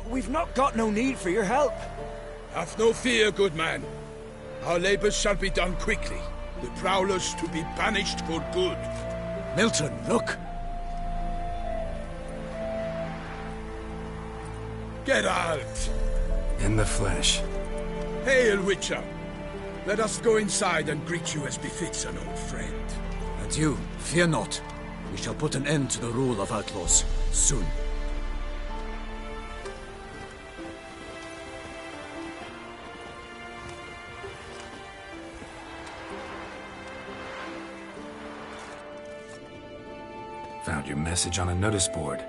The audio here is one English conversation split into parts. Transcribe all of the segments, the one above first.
We've not got no need for your help. Have no fear, good man. Our labors shall be done quickly. The prowlers to be banished for good. Milton, look! Geralt! In the flesh. Hail, Witcher! Let us go inside and greet you as befits an old friend. And you, fear not. We shall put an end to the rule of outlaws, soon. Found your message on a notice board.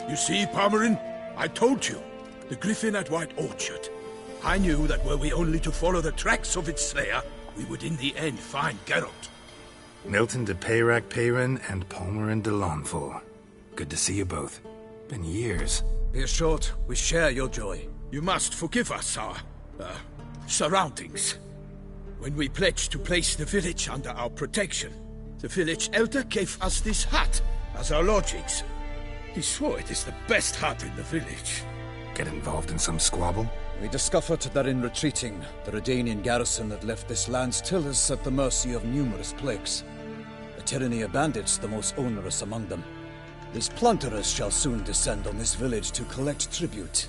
You see, Palmerin? I told you. The griffin at White Orchard. I knew that were we only to follow the tracks of its slayer, we would in the end find Geralt. Milton de Peyrac Peyran and Palmerin de Lawnful. Good to see you both. Been years. Be assured, we share your joy. You must forgive us our, surroundings. When we pledged to place the village under our protection, the village elder gave us this hut as our lodgings. He swore it is the best hut in the village. Get involved in some squabble? We discovered that in retreating, the Redanian garrison that left this land still is at the mercy of numerous plagues. The tyranny of bandits the most onerous among them. These plunderers shall soon descend on this village to collect tribute.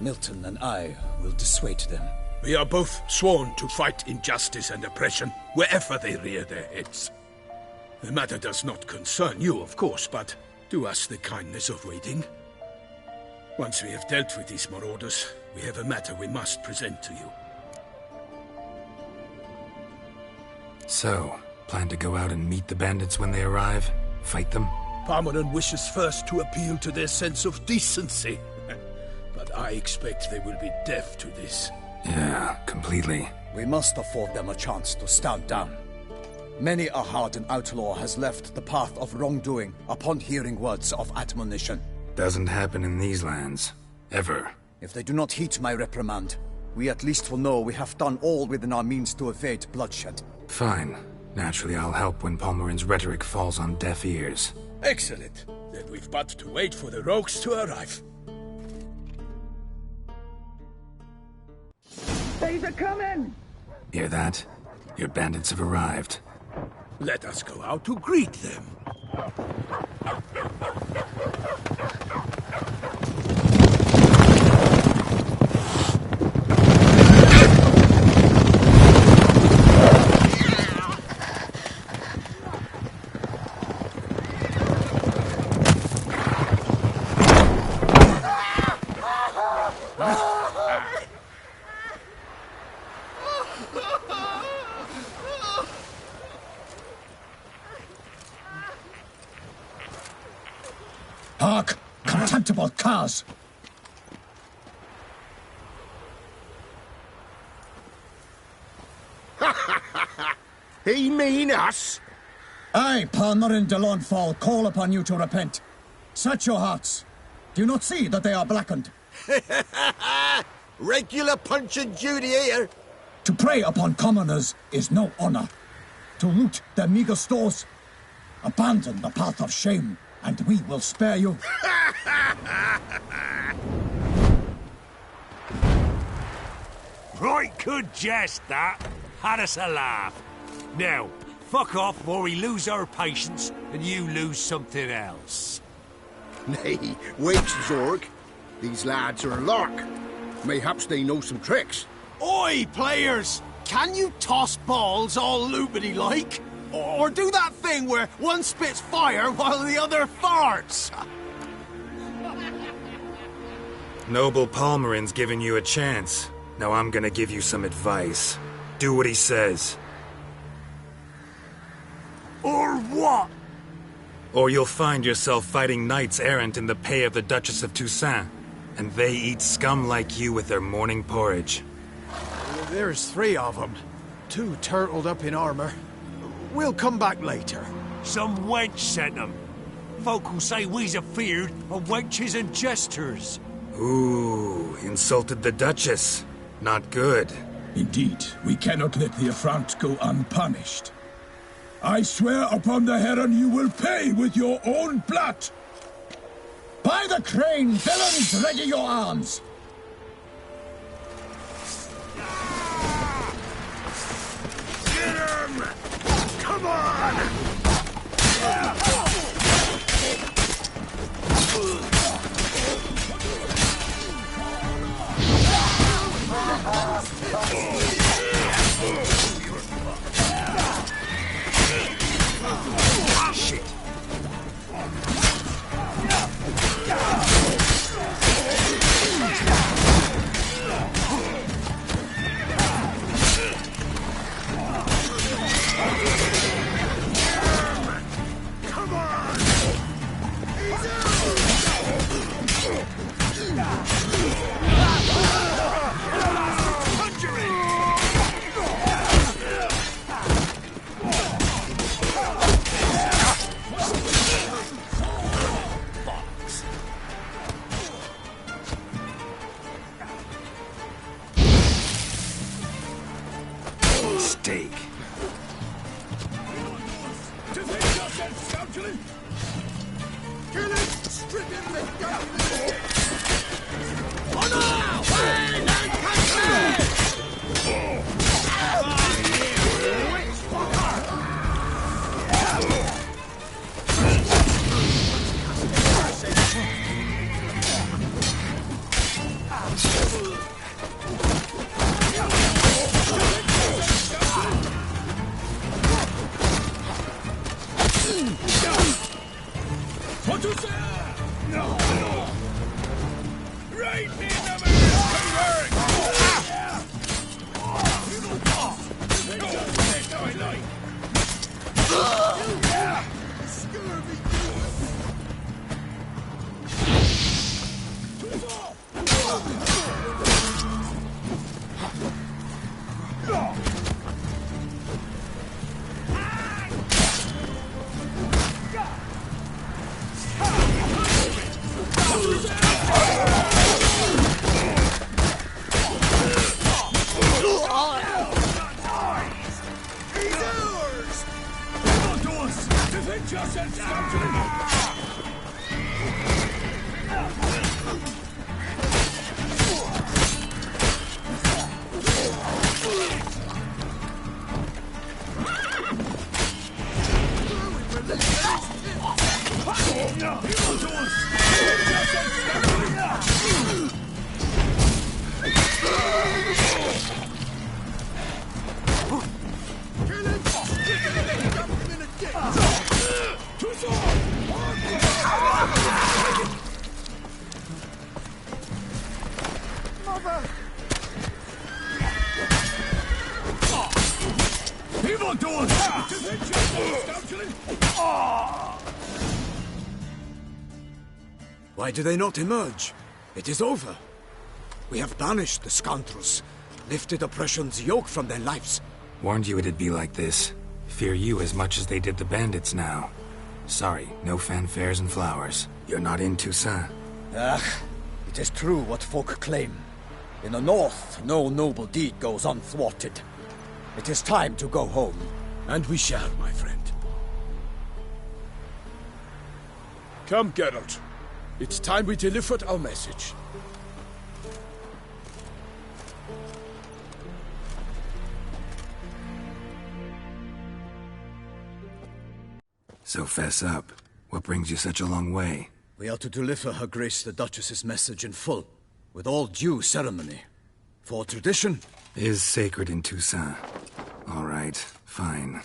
Milton and I will dissuade them. We are both sworn to fight injustice and oppression wherever they rear their heads. The matter does not concern you, of course, but do us the kindness of waiting. Once we have dealt with these marauders, we have a matter we must present to you. So, plan to go out and meet the bandits when they arrive? Fight them? Palmerin wishes first to appeal to their sense of decency. But I expect they will be deaf to this. Yeah, completely. We must afford them a chance to stand down. Many a hardened outlaw has left the path of wrongdoing upon hearing words of admonition. Doesn't happen in these lands. Ever. If they do not heed my reprimand, we at least will know we have done all within our means to evade bloodshed. Fine. Naturally, I'll help when Palmerin's rhetoric falls on deaf ears. Excellent. Then we've but to wait for the rogues to arrive. They's a coming! Hear that? Your bandits have arrived. Let us go out to greet them. Hark! Contemptible curs! He mean us? I, Palmerin de Lawnfall, call upon you to repent. Search your hearts. Do you not see that they are blackened? Regular Punch and Judy here. To prey upon commoners is no honor. To loot their meager stores, abandon the path of shame, and we will spare you. Right good jest, that. Had us a laugh. Now, fuck off before we lose our patience and you lose something else. Nay, wait, Zorg. These lads are a lark. Mayhaps they know some tricks. Oi, players! Can you toss balls all loopity like? Or do that thing where one spits fire while the other farts? Noble Palmerin's giving you a chance. Now I'm gonna give you some advice. Do what he says. Or what? Or you'll find yourself fighting knights errant in the pay of the Duchess of Toussaint. And they eat scum like you with their morning porridge. There's 3 of them. 2 turtled up in armor. We'll come back later. Some wench sent them. Folk who say we's afeard of wenches and jesters. Ooh, insulted the Duchess. Not good. Indeed, we cannot let the affront go unpunished. I swear upon the heron you will pay with your own blood! By the crane, villains, ready your arms! Get him! Come on! Shit. Come on! Steak. Why do they not emerge? It is over. We have banished the scoundrels, lifted oppression's yoke from their lives. Warned you it'd be like this. Fear you as much as they did the bandits now. Sorry, no fanfares and flowers. You're not in Toussaint. It is true what folk claim. In the north, no noble deed goes unthwarted. It is time to go home. And we shall, my friend. Come, Geralt. It's time we delivered our message. So fess up. What brings you such a long way? We are to deliver Her Grace the Duchess's message in full, with all due ceremony. For tradition is sacred in Toussaint. All right, fine.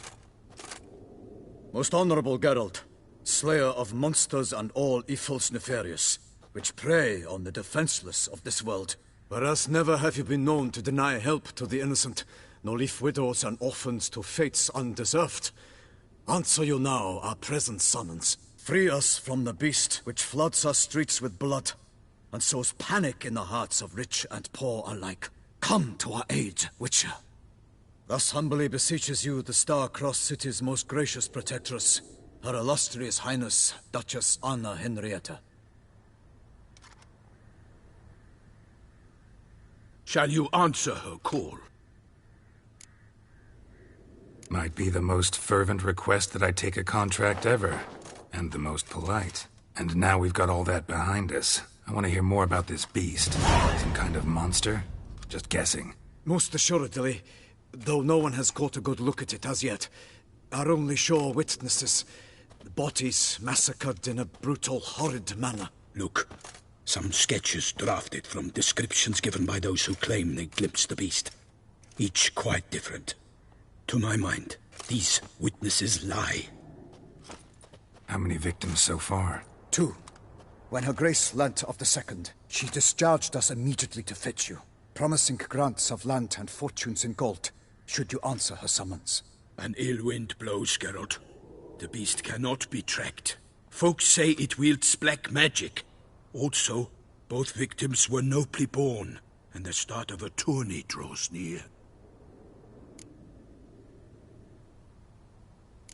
Most honorable Geralt, slayer of monsters and all evils nefarious, which prey on the defenseless of this world. Whereas never have you been known to deny help to the innocent, nor leave widows and orphans to fates undeserved. Answer you now our present summons. Free us from the beast which floods our streets with blood, and sows panic in the hearts of rich and poor alike. Come to our aid, Witcher. Thus humbly beseeches you the Star-Crossed City's most gracious protectress, Her Illustrious Highness, Duchess Anna Henrietta. Shall you answer her call? Might be the most fervent request that I take a contract ever. And the most polite. And now we've got all that behind us. I want to hear more about this beast. Some kind of monster? Just guessing. Most assuredly, though no one has caught a good look at it as yet. Our only sure witnesses. Bodies massacred in a brutal, horrid manner. Look, some sketches drafted from descriptions given by those who claim they glimpsed the beast. Each quite different. To my mind, these witnesses lie. How many victims so far? 2. When Her Grace learnt of the second, she discharged us immediately to fetch you, promising grants of land and fortunes in gold, should you answer her summons. An ill wind blows, Geralt. The beast cannot be tracked. Folks say it wields black magic. Also, both victims were nobly born, and the start of a tourney draws near.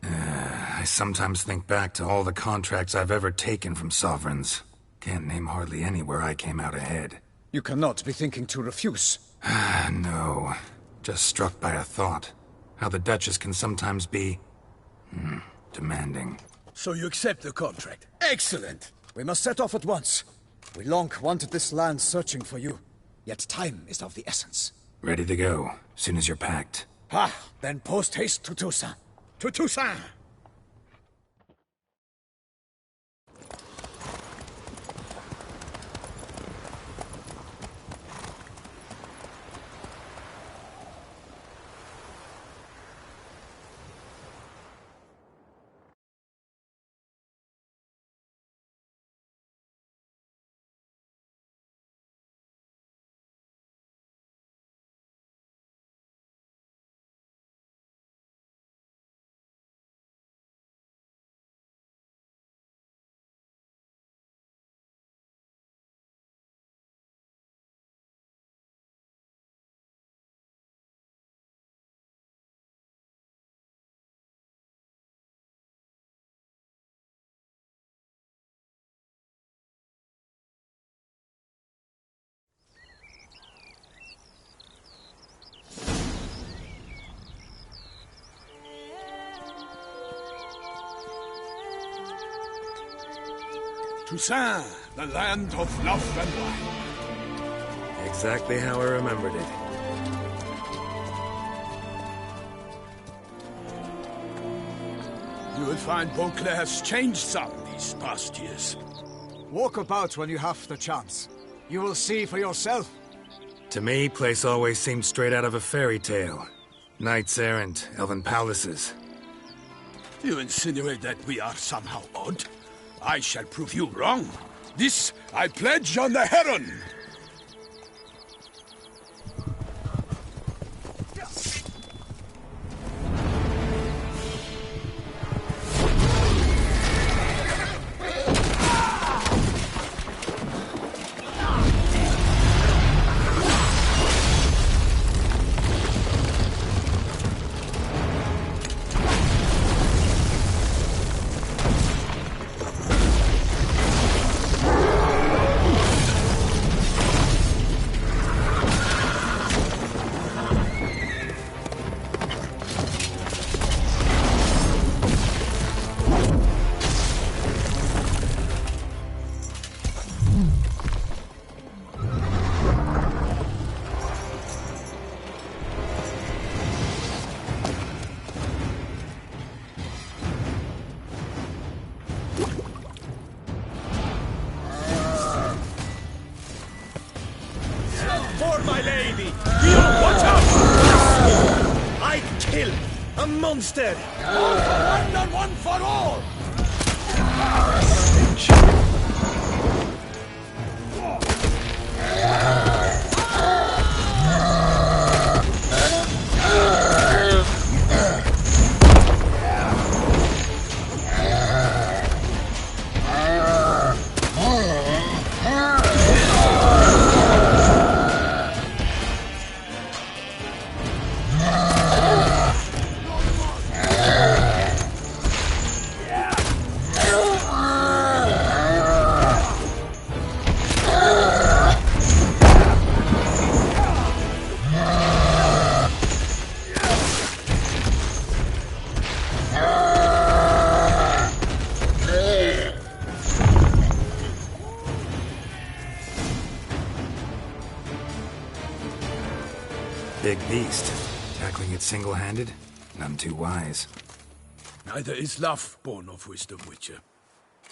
I sometimes think back to all the contracts I've ever taken from sovereigns. Can't name hardly any where I came out ahead. You cannot be thinking to refuse. No. Just struck by a thought. How the Duchess can sometimes be... demanding. So you accept the contract? Excellent! We must set off at once. We long wanted this land searching for you. Yet time is of the essence. Ready to go, soon as you're packed. Then post haste to Toussaint. To Toussaint! Toussaint, the land of love and wine. Exactly how I remembered it. You will find Beauclair has changed some these past years. Walk about when you have the chance. You will see for yourself. To me, place always seemed straight out of a fairy tale. Knights errant, elven palaces. You insinuate that we are somehow odd? I shall prove you wrong. This I pledge on the Heron. My lady! Watch out! I kill a monster! One and one for all! big beast. Tackling it single-handed? None too wise. Neither is love born of wisdom, Witcher.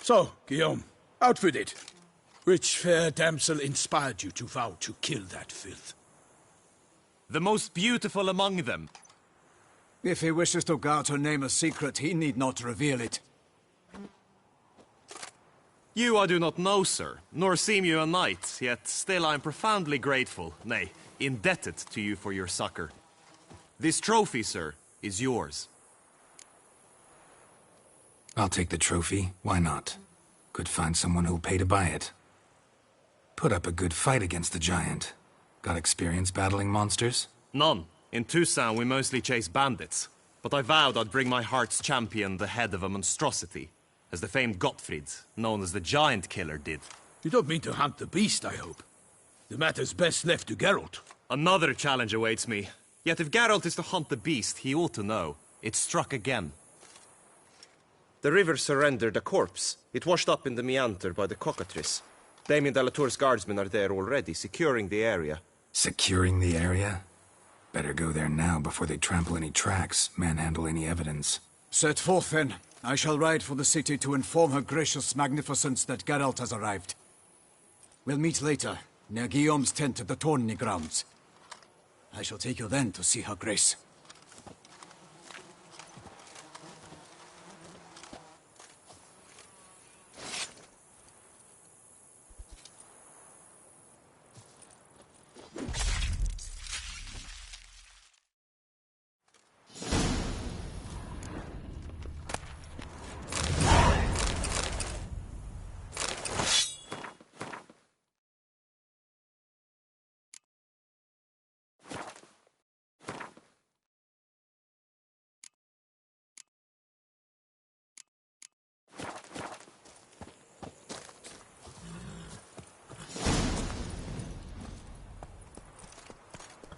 So, Guillaume, out with it. Which fair damsel inspired you to vow to kill that filth? The most beautiful among them. If he wishes to guard her name a secret, he need not reveal it. You I do not know, sir, nor seem you a knight, yet still I am profoundly grateful, nay, indebted to you for your succor. This trophy, sir, is yours. I'll take the trophy. Why not? Could find someone who'll pay to buy it. Put up a good fight against the giant. Got experience battling monsters? None. In Toussaint we mostly chase bandits. But I vowed I'd bring my heart's champion the head of a monstrosity, as the famed Gottfried, known as the Giant Killer, did. You don't mean to hunt the beast, I hope. The matter's best left to Geralt. Another challenge awaits me. Yet if Geralt is to hunt the beast, he ought to know. It struck again. The river surrendered a corpse. It washed up in the meander by the cockatrice. Damien de la Tour's guardsmen are there already, securing the area. Securing the area? Better go there now before they trample any tracks, manhandle any evidence. Set forth, then. I shall ride for the city to inform her gracious magnificence that Geralt has arrived. We'll meet later, near Guillaume's tent at the Tourney grounds. I shall take you then to see her grace.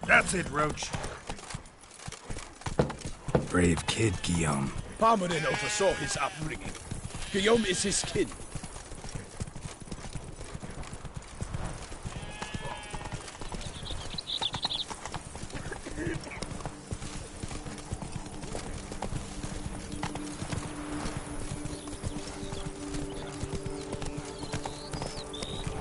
That's it, Roach. Brave kid, Guillaume. Parmanin oversaw his upbringing. Guillaume is his kin.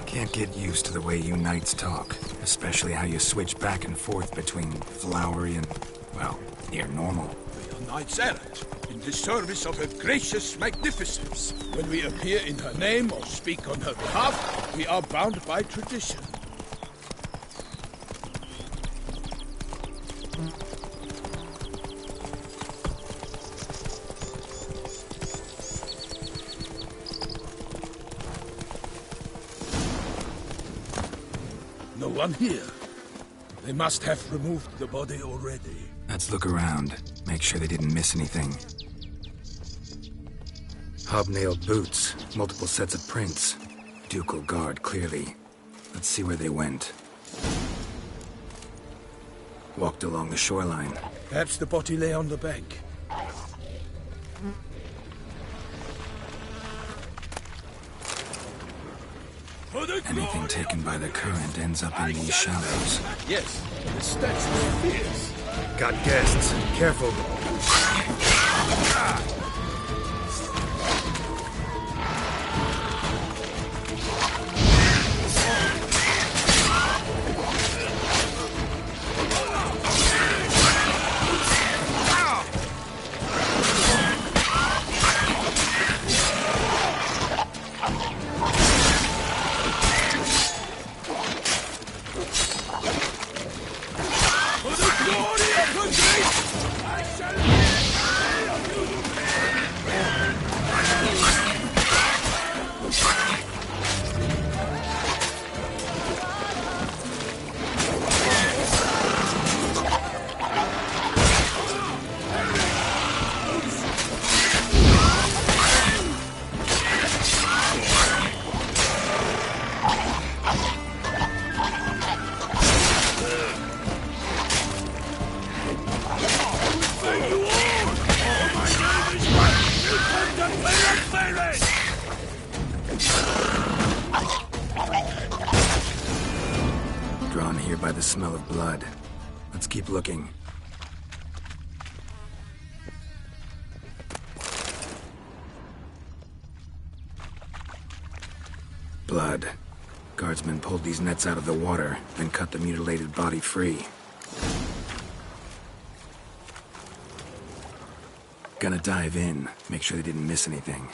Can't get used to the way you knights talk, especially how you switch back and forth between flowery and, well, near normal. We are knights errant, in the service of her gracious magnificence. When we appear in her name or speak on her behalf, we are bound by tradition. No one here. They must have removed the body already. Let's look around. Make sure they didn't miss anything. Hobnailed boots, multiple sets of prints. Ducal guard, clearly. Let's see where they went. Walked along the shoreline. Perhaps the body lay on the bank. Anything taken by the current ends up in these shallows. Yes, the stench was fierce. Got guests. Careful. Let's keep looking. Blood. Guardsmen pulled these nets out of the water, then cut the mutilated body free. Gonna dive in, make sure they didn't miss anything.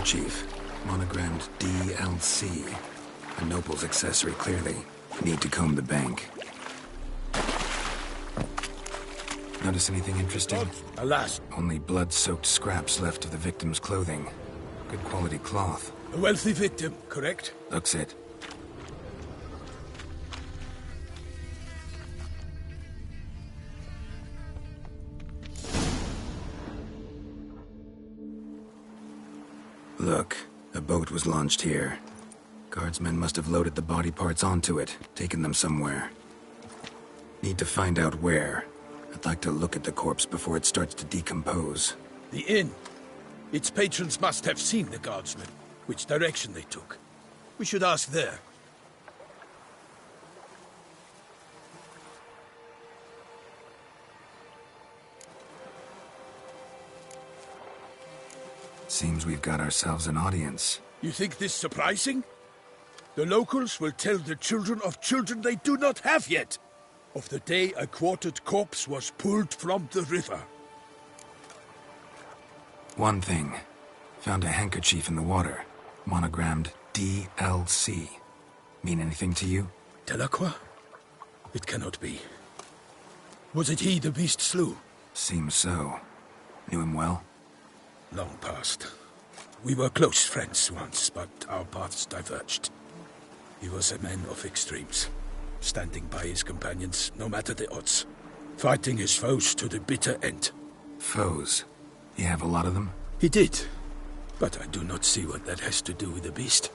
Chief, monogrammed DLC. A noble's accessory, clearly. Need to comb the bank. Notice anything interesting? Alas. Only blood-soaked scraps left of the victim's clothing. Good quality cloth. A wealthy victim, correct? Looks it. Look, a boat was launched here. Guardsmen must have loaded the body parts onto it, taken them somewhere. Need to find out where. I'd like to look at the corpse before it starts to decompose. The inn. Its patrons must have seen the guardsmen, which direction they took. We should ask there. Seems we've got ourselves an audience. You think this surprising? The locals will tell the children of children they do not have yet, of the day a quartered corpse was pulled from the river. One thing. Found a handkerchief in the water. Monogrammed DLC. Mean anything to you? Delacroix? It cannot be. Was it he the beast slew? Seems so. Knew him well? Long past. We were close friends once, but our paths diverged. He was a man of extremes, standing by his companions, no matter the odds. Fighting his foes to the bitter end. Foes? You have a lot of them? He did, but I do not see what that has to do with the beast.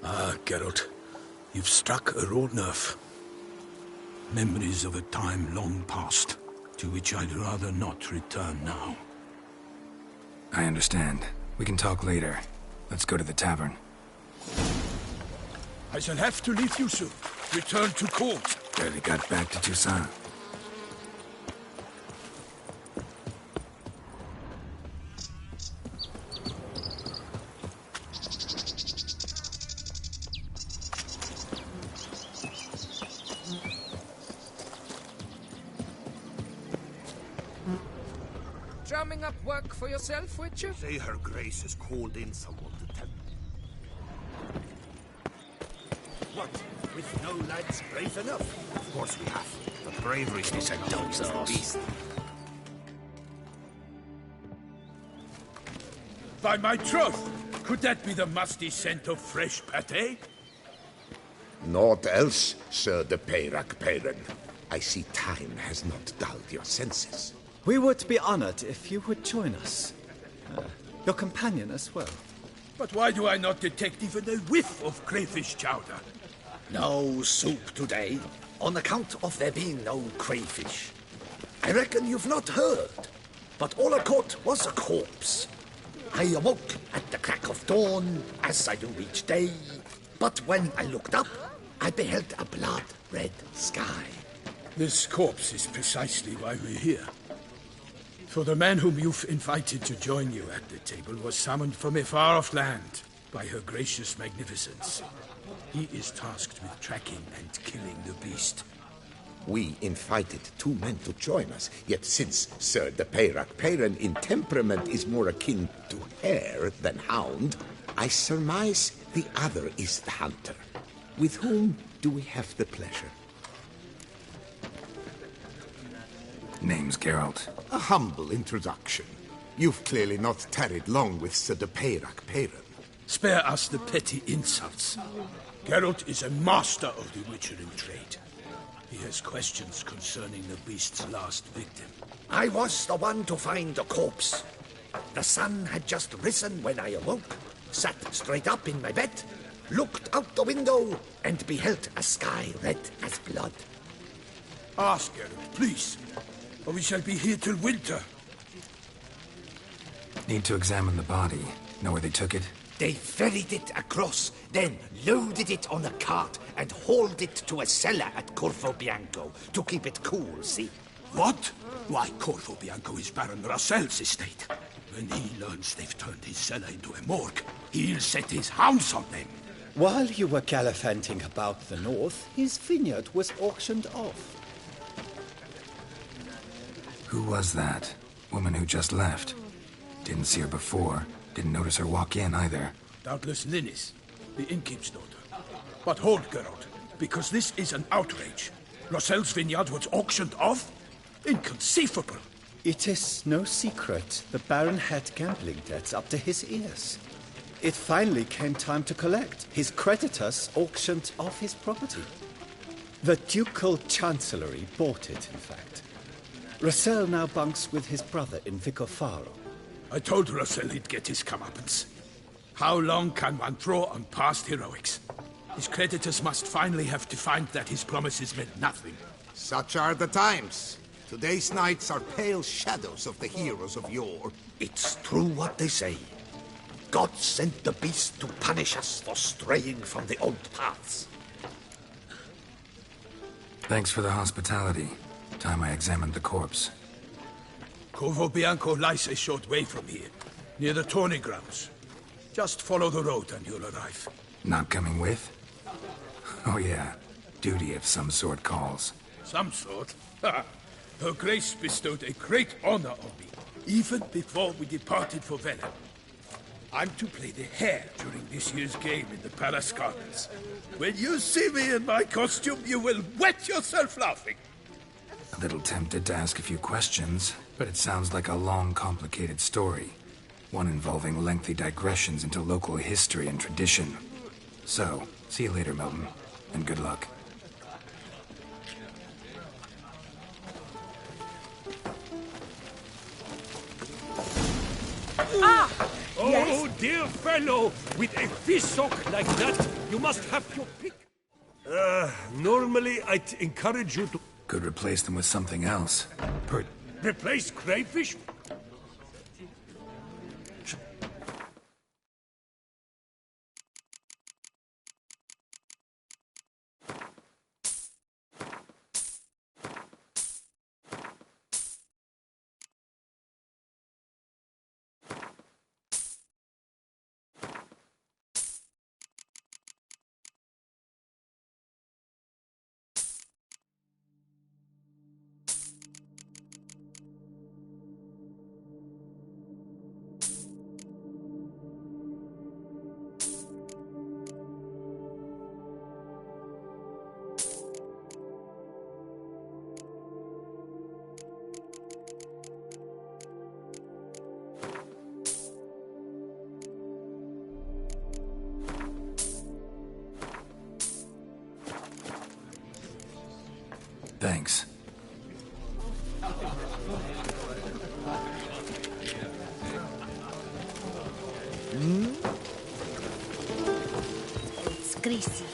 Ah, Geralt, you've struck a raw nerve. Memories of a time long past, to which I'd rather not return now. I understand. We can talk later. Let's go to the tavern. I shall have to leave you soon. Return to court. Barely got back to Toussaint. Drumming up work for yourself, Witcher? Say her grace has called in someone to tell me. What? With no lads brave enough? Of course we have. But bravery's not a dog's beast. By my troth, could that be the musty scent of fresh pate? Naught else, Sir de Peyrac-Peyran. I see time has not dulled your senses. We would be honored if you would join us. Your companion as well. But why do I not detect even a whiff of crayfish chowder? No soup today, on account of there being no crayfish. I reckon you've not heard, but all I caught was a corpse. I awoke at the crack of dawn, as I do each day, but when I looked up, I beheld a blood-red sky. This corpse is precisely why we're here. For the man whom you've invited to join you at the table was summoned from a far-off land by her gracious magnificence. He is tasked with tracking and killing the beast. We invited two men to join us, yet since Sir de Peyrac-Peyran in temperament is more akin to hare than hound, I surmise the other is the hunter. With whom do we have the pleasure? Name's Geralt. A humble introduction. You've clearly not tarried long with Sir de Peyrac Peyran. Spare us the petty insults. Geralt is a master of the witchering trade. He has questions concerning the beast's last victim. I was the one to find the corpse. The sun had just risen when I awoke, sat straight up in my bed, looked out the window, and beheld a sky red as blood. Ask Geralt, please, or we shall be here till winter. Need to examine the body. Know where they took it? They ferried it across, then loaded it on a cart and hauled it to a cellar at Corvo Bianco to keep it cool, see? What? Why, Corvo Bianco is Baron Russell's estate. When he learns they've turned his cellar into a morgue, he'll set his hounds on them. While you were gallivanting about the north, his vineyard was auctioned off. Who was that? Woman who just left. Didn't see her before. Didn't notice her walk in either. Doubtless Linnis, the innkeep's daughter. But hold, Geralt, because this is an outrage. Russell's vineyard was auctioned off? Inconceivable. It is no secret the Baron had gambling debts up to his ears. It finally came time to collect. His creditors auctioned off his property. The Ducal Chancellery bought it, in fact. Russell now bunks with his brother in Vicofaro. I told Russell he'd get his comeuppance. How long can one draw on past heroics? His creditors must finally have to find that his promises meant nothing. Such are the times. Today's knights are pale shadows of the heroes of yore. It's true what they say. God sent the beast to punish us for straying from the old paths. Thanks for the hospitality. Time I examined the corpse. Corvo Bianco lies a short way from here, near the tourney grounds. Just follow the road and you'll arrive. Not coming with? Oh yeah, duty of some sort calls. Some sort? Her Grace bestowed a great honor on me, even before we departed for Velen. I'm to play the hare during this year's game in the Palace Gardens. When you see me in my costume, you will wet yourself laughing. A little tempted to ask a few questions, but it sounds like a long, complicated story. One involving lengthy digressions into local history and tradition. So, see you later, Milton, and good luck. Ah! Oh, yes? Dear fellow, with a fishhook like that, you must have your pick. Normally I'd encourage you to... Could replace them with something else. Replace crayfish? Thanks. It's greasy.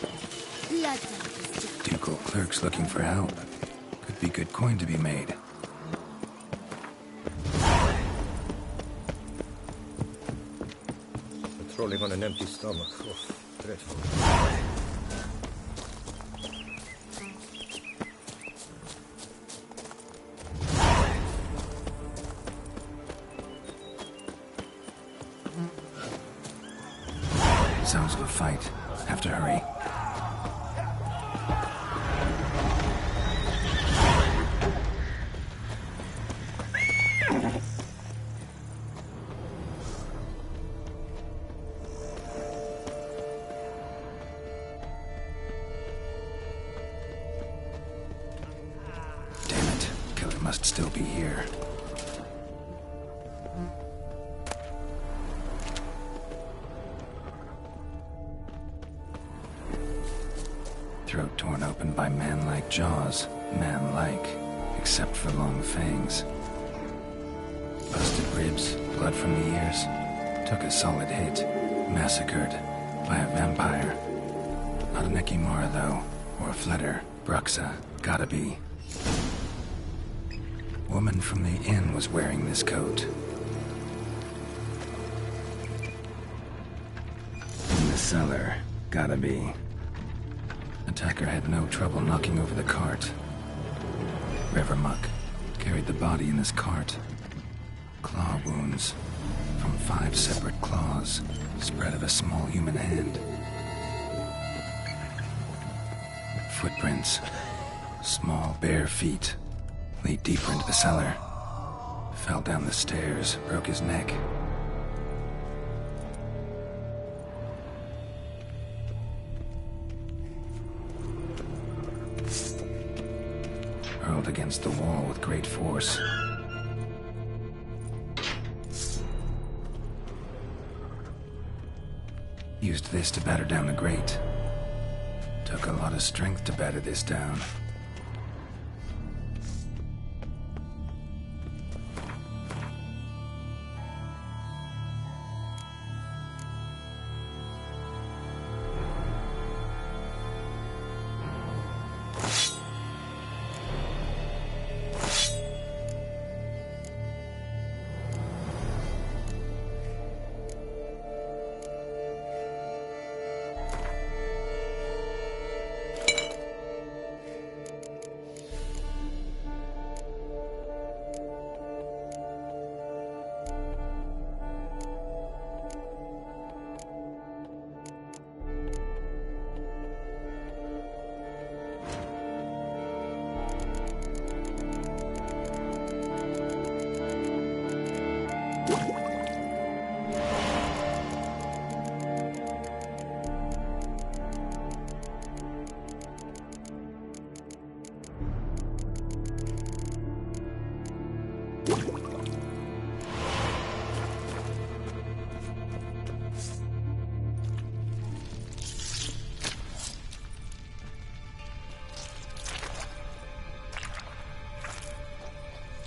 Ducal clerks looking for help. Could be good coin to be made. Patrolling on an empty stomach. Oh, dreadful. Sounds of a fight. Have to hurry. Damn it. Killer must still be here. like jaws, man-like, except for long fangs. Busted ribs, blood from the ears. Took a solid hit. Massacred by a vampire. Not an Ekimara, though, or a Fletter. Bruxa. Gotta be. Woman from the inn was wearing this coat. In the cellar. Gotta be. Attacker had no trouble knocking over the cart. Revermuck carried the body in his cart. Claw wounds from 5 separate claws, spread of a small human hand. Footprints, small bare feet, lead deeper into the cellar. Fell down the stairs, broke his neck. Hurled against the wall with great force. Used this to batter down the grate. Took a lot of strength to batter this down.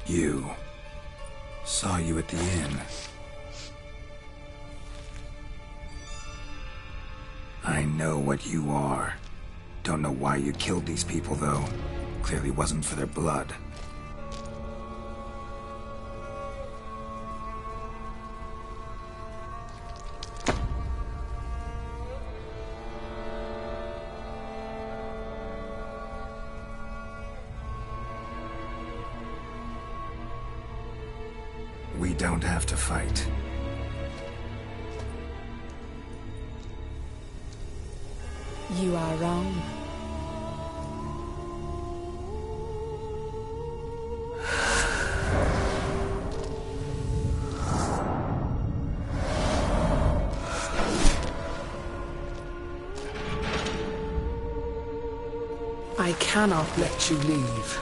You. Saw you at the inn. I know what you are. Don't know why you killed these people, though. Clearly wasn't for their blood. We don't have to fight. You are wrong. I cannot let you leave.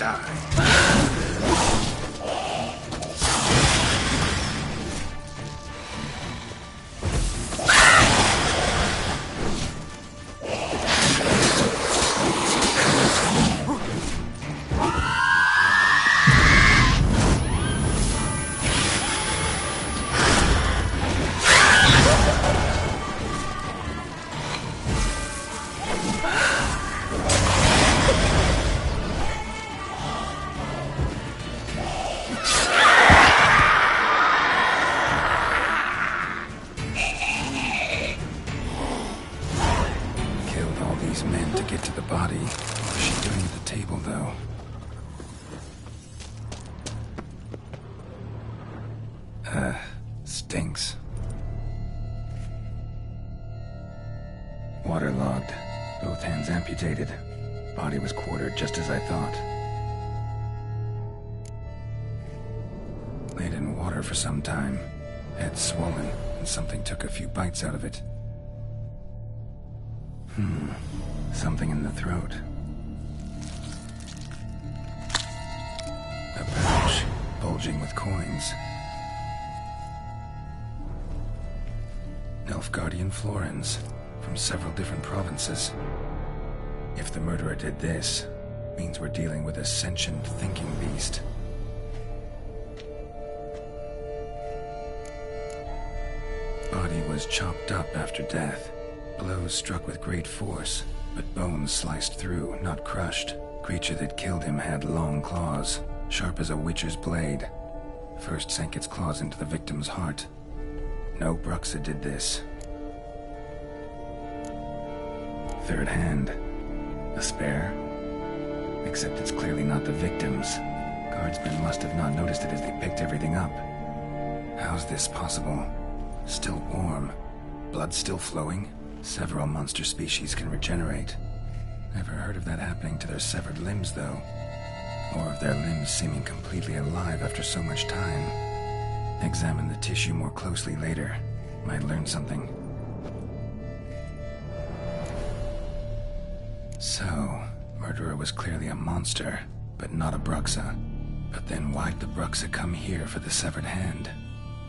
die. Men to get to the body. What is she doing at the table, though? Stinks. Waterlogged. Both hands amputated. Body was quartered just as I thought. Laid in water for some time. Head swollen, and something took a few bites out of it. Something in the throat. A pouch, bulging with coins. Nilfgaardian florins, from several different provinces. If the murderer did this, means we're dealing with a sentient thinking beast. Body was chopped up after death. Blows struck with great force, but bones sliced through, not crushed. Creature that killed him had long claws, sharp as a witcher's blade. First sank its claws into the victim's heart. No Bruxa did this. Third hand. A spare? Except it's clearly not the victim's. Guardsmen must have not noticed it as they picked everything up. How's this possible? Still warm. Blood still flowing? Several monster species can regenerate. Never heard of that happening to their severed limbs, though. Or of their limbs seeming completely alive after so much time. Examine the tissue more closely later. Might learn something. So, murderer was clearly a monster, but not a Bruxa. But then why'd the Bruxa come here for the severed hand?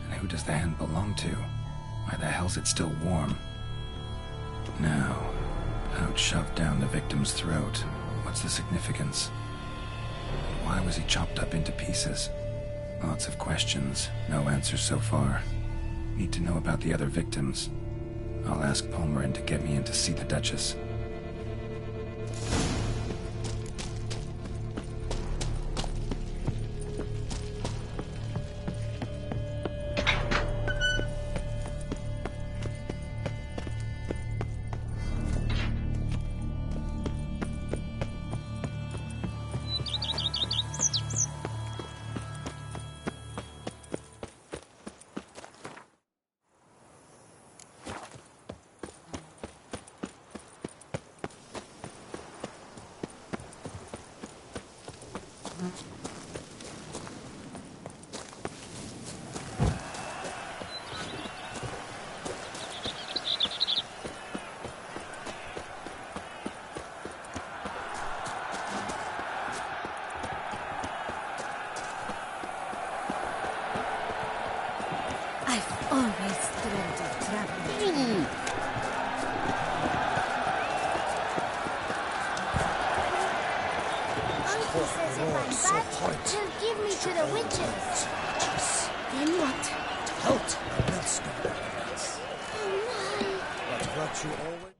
And who does the hand belong to? Why the hell's it still warm? Now, pouch shoved down the victim's throat. What's the significance? Why was he chopped up into pieces? Lots of questions, no answers so far. Need to know about the other victims. I'll ask Palmerin to get me in to see the Duchess. Give me to the witches. Then what? Halt! I will stop. Oh my. But what you always...